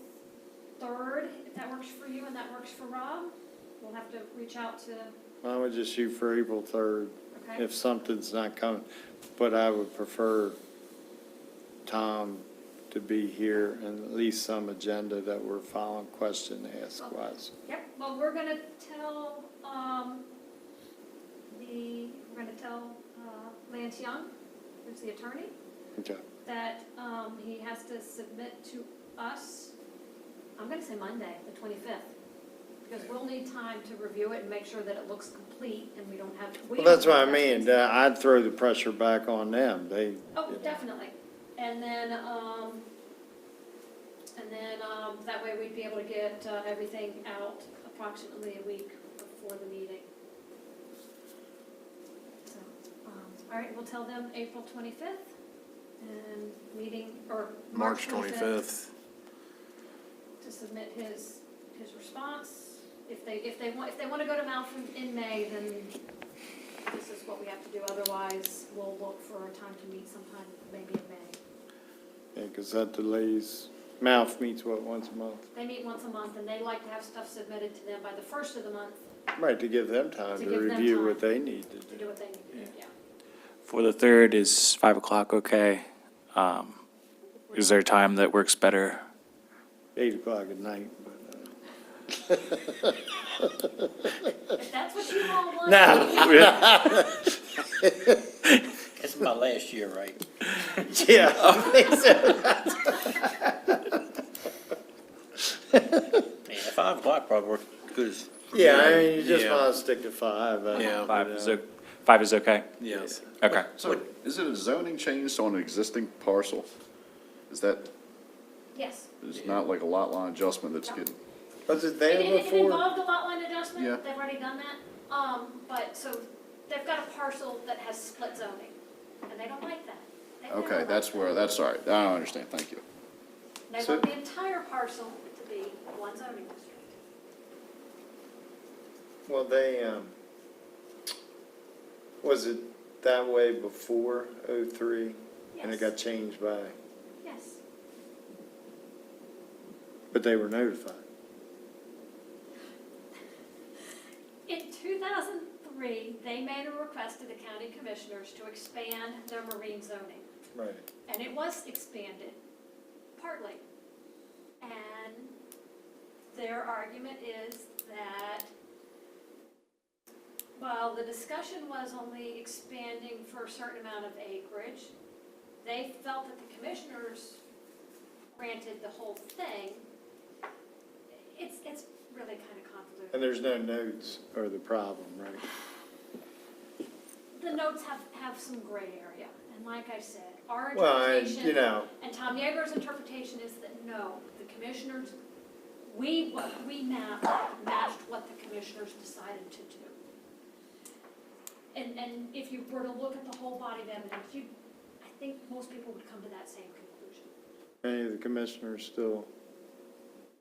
3rd, if that works for you and that works for Rob. We'll have to reach out to, I would just shoot for April 3rd okay? if something's not coming. But I would prefer Tom to be here and at least some agenda that we're following question ask wise. Yep, well, we're gonna tell, Lance Young, who's the attorney, Okay. that, he has to submit to us, I'm gonna say Monday, the 25th. Because we'll need time to review it and make sure that it looks complete and we don't have. Well, that's what I mean. I'd throw the pressure back on them. They, Oh, definitely. And then, that way we'd be able to get everything out approximately a week before the meeting. So, all right, we'll tell them April 25th and meeting, or March 25th. to submit his response. If they want to go to Malcolm in May, then this is what we have to do. Otherwise, we'll look for a time to meet sometime maybe in May. Yeah, because that delays, Mouth meets what, once a month? They meet once a month, and they like to have stuff submitted to them by the first of the month Right, to give them time To to give them review time. what they need to to do. do what they need to do, yeah. For the 3rd, is 5 o'clock okay? Is there a time that works better? 8 o'clock at night, but, If that's what you all want. It's my last year, right? yeah. Yeah, 5 o'clock probably works good as. Yeah, I mean, you just Yeah. want to stick to 5. Yeah. 5 is okay? Yes. Okay. So is it a zoning change on an existing parcel? Is that, Yes. it's not like a lot line adjustment that's getting, Was it there It before? involved a lot line adjustment, Yeah. they've already done that. But, so, they've got a parcel that has split zoning, and they don't like that. They've never okay, liked that's that. where, that's all right, I don't understand, thank you. They So- want the entire parcel to be one zoning district. Well, they, was it that way before '03? And it Yes. got changed by, Yes. but they were notified. In 2003, they made a request to the county commissioners to expand their marine zoning. Right. And it was expanded, partly. And their argument is that while the discussion was only expanding for a certain amount of acreage, they felt that the commissioners granted the whole thing. It's really kind of convoluted. And there's no notes are the problem, right? The notes have some gray area, and like I said, our Well, interpretation. you know, And Tom Yeager's interpretation is that no, the commissioners, what we matched what the commissioners decided to do. And if you were to look at the whole body of evidence, I think most people would come to that same conclusion. any of the commissioners still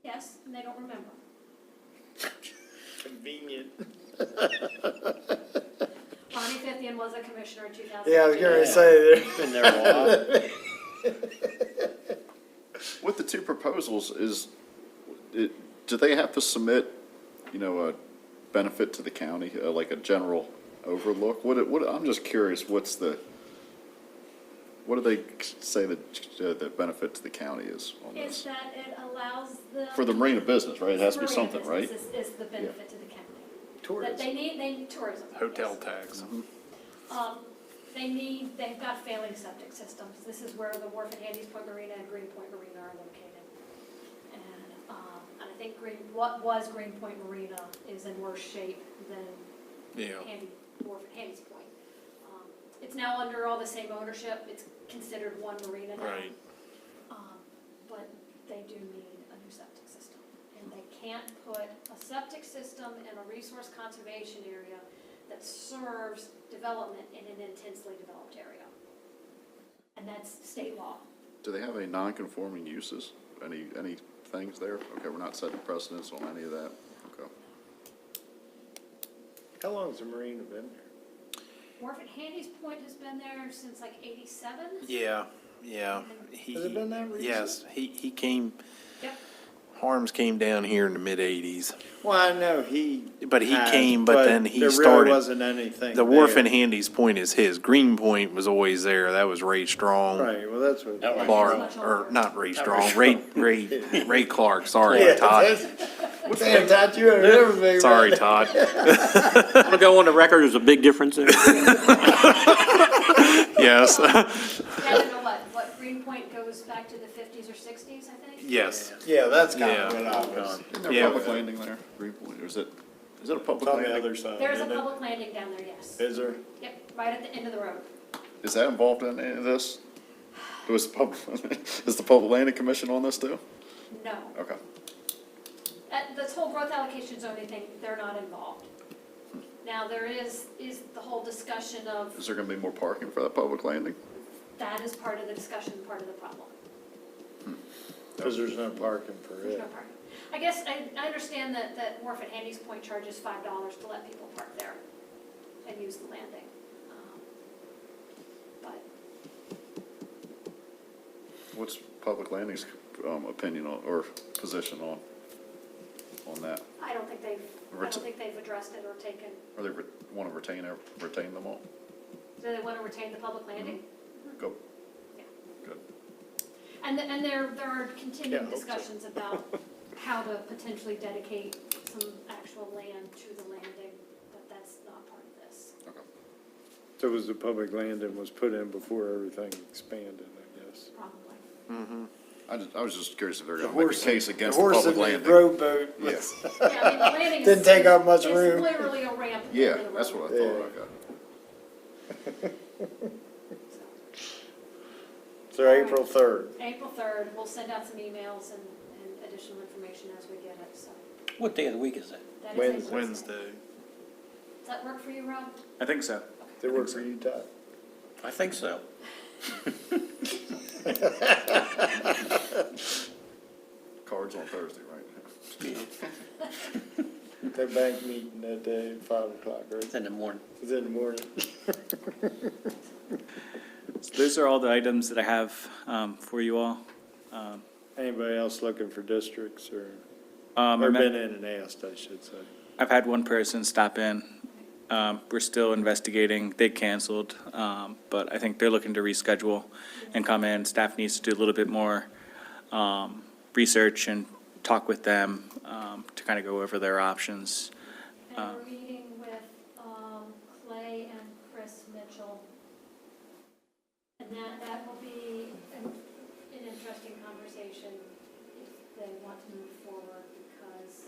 Yes, and they don't remember. convenient. Bonnie Fithian was a commissioner in 2002. Yeah, I was gonna say there. Been there a while. With the two proposals, do they have to submit, a benefit to the county, like a general overlook? I'm just curious, what do they say the benefit to the county is on Is this? that it allows the. For the marina business, right? It has to be Marina something, right? business Is the benefit to the county. That Tourism. they need tourism. Hotel yes. tax. They've got failing septic systems. This is where the wharf at Handy's Point Marina and Greenpoint Marina are located. And I think what was Greenpoint Marina is in worse shape than Yeah. Wharf at Handy's Point. It's now under all the same ownership. It's considered one marina now. Right. But they do need a new septic system. And they can't put a septic system in a resource conservation area that serves development in an intensely developed area. And that's state law. Do they have any non-conforming uses? Any things there? Okay, we're not setting precedents on any of that. Okay. How long's the marina been there? Wharf at Handy's Point has been there since like '87. Yeah. Has it been that recent? Yes, he came, Yep. Harms came down here in the mid-eighties. Well, I know But he has, came, but then he there really started. wasn't anything The wharf there. in Handy's Point is his. Greenpoint was always there. That was Ray Strong. Right, well, that's what. That was Clark, much or older. not Ray Strong, Ray Clark, sorry, Yeah, Todd. Damn, Todd, you have everything. Sorry, right. Todd. I'm gonna go on the record, there's a big difference there. Yes, I don't know what Greenpoint goes back to the 50s or 60s, I think? yes. Yeah, that's kind Yeah. of what I was. Isn't there Yeah. a public landing there, Greenpoint, or is it a public It's on the landing? other side, There's a isn't it? public landing down there, yes. Is there? Yep, right at the end of the road. Is that involved in any of this? Was the public, is the Public Landing Commission on this too? No. Okay. This whole growth allocation zoning thing, they're not involved. Now, there is the whole discussion of, Is there gonna be more parking for that public landing? that is part of the discussion, part of the problem. Because there's no parking for There's it. no parking. I guess, I understand that Wharf at Handy's Point charges $5 to let people park there and use the landing. But what's Public Landing's, opinion on, or position on that? I don't think they've addressed it or taken, Or they want to retain them all? do they want to retain the public landing? Go, Yeah. good. And there are continuing Yeah, I hope so. discussions about how to potentially dedicate some actual land to the landing, but that's not part of this. Okay. So it was the public land and was put in before everything expanded, I guess. Probably. I was just curious if they're gonna make a case against the The public horse landing. in the rowboat. Yeah, Yeah, I mean, the landing is. Didn't take up much room. It's literally a ramp. yeah, over the that's road. what I thought, okay. So April 3rd. April 3rd, we'll send out some emails and additional information as we get it, so. What day of the week is that? That is Wednesday. April 3rd. Wednesday. Does that work for you, Rob? I think so. Does it work for you, Todd? I think so. Cards on Thursday, right? Their bank meeting that day at 5 o'clock, right? It's in the morning. It's in the morning. So those are all the items that I have for you all. Anybody else looking for districts or I met- been in and asked, I should say? I've had one person stop in. We're still investigating. They canceled, but I think they're looking to reschedule and come in. Staff needs to do a little bit more research and talk with them to kind of go over their options. And we're meeting with Clay and Chris Mitchell. And that will be an interesting conversation if they want to move forward, because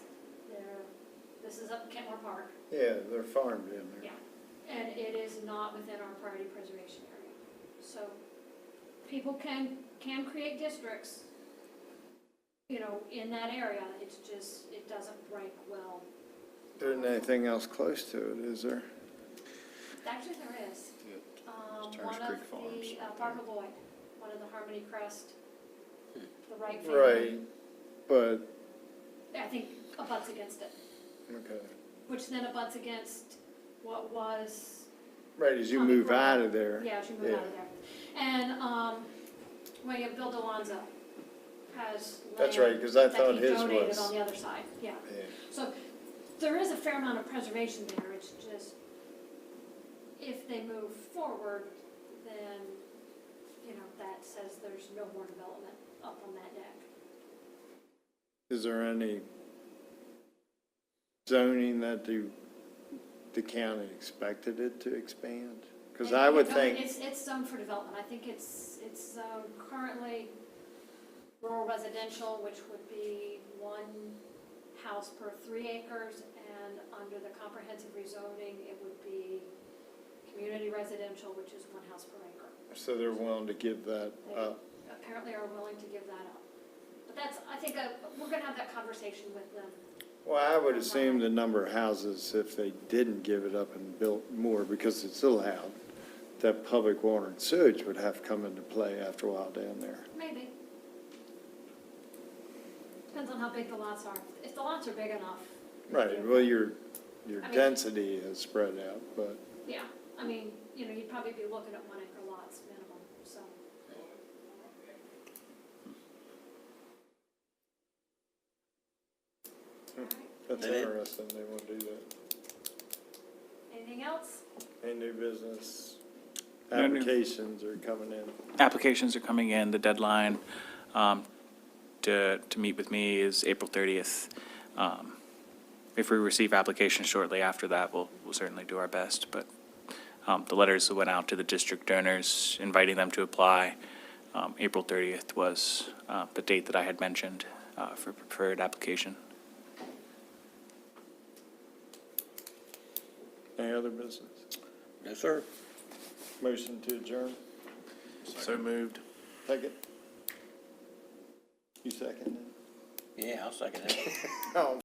this is up in Kentmore Park. Yeah, they're farmed in there. Yeah, and it is not within our priority preservation area. So people can create districts, you know, in that area. It's just, it doesn't rank well. There isn't anything else close to it, is there? Actually, there is. Turner's One of Creek Farms. the, Parker Boyd, one of the Harmony Crest, the Wright family. Right, but, I think abuts against it, okay. which then abuts against what was, Right, as you move out of there. yeah, she moved out of there. And, Bill DeLonzo has That's land right, 'cause I thought that he his donated was- on the other side, yeah. Yeah. So there is a fair amount of preservation there, it's just, if they move forward, then, you know, that says there's no more development up on that deck. Is there any zoning that the county expected it to expand? Because I would think, It's zoned for development, I think it's zoned currently rural residential, which would be one house per 3 acres, and under the comprehensive rezoning, it would be community residential, which is 1 house per acre. so they're willing to give that They up. apparently are willing to give that up. But that's, I think, we're gonna have that conversation with them. Well, I would assume the number of houses, if they didn't give it up and built more, because it's allowed, that public water and sewage would have to come into play after a while down there. Maybe. Depends on how big the lots are. If the lots are big enough. Right, well, your I mean- density is spread out, but, Yeah, I mean, you know, you'd probably be looking at 1 acre lots minimum, so. that's That it? interesting, they want to do that. Anything else? Any new business? No new- Applications are coming in. Applications are coming in. The deadline to meet with me is April 30th. If we receive applications shortly after that, we'll certainly do our best. But the letters that went out to the district donors inviting them to apply, April 30th was the date that I had mentioned for preferred application. Any other business? No, sir. Motion to adjourn? So moved. Second? You second Yeah, I'll second that. it? Oh,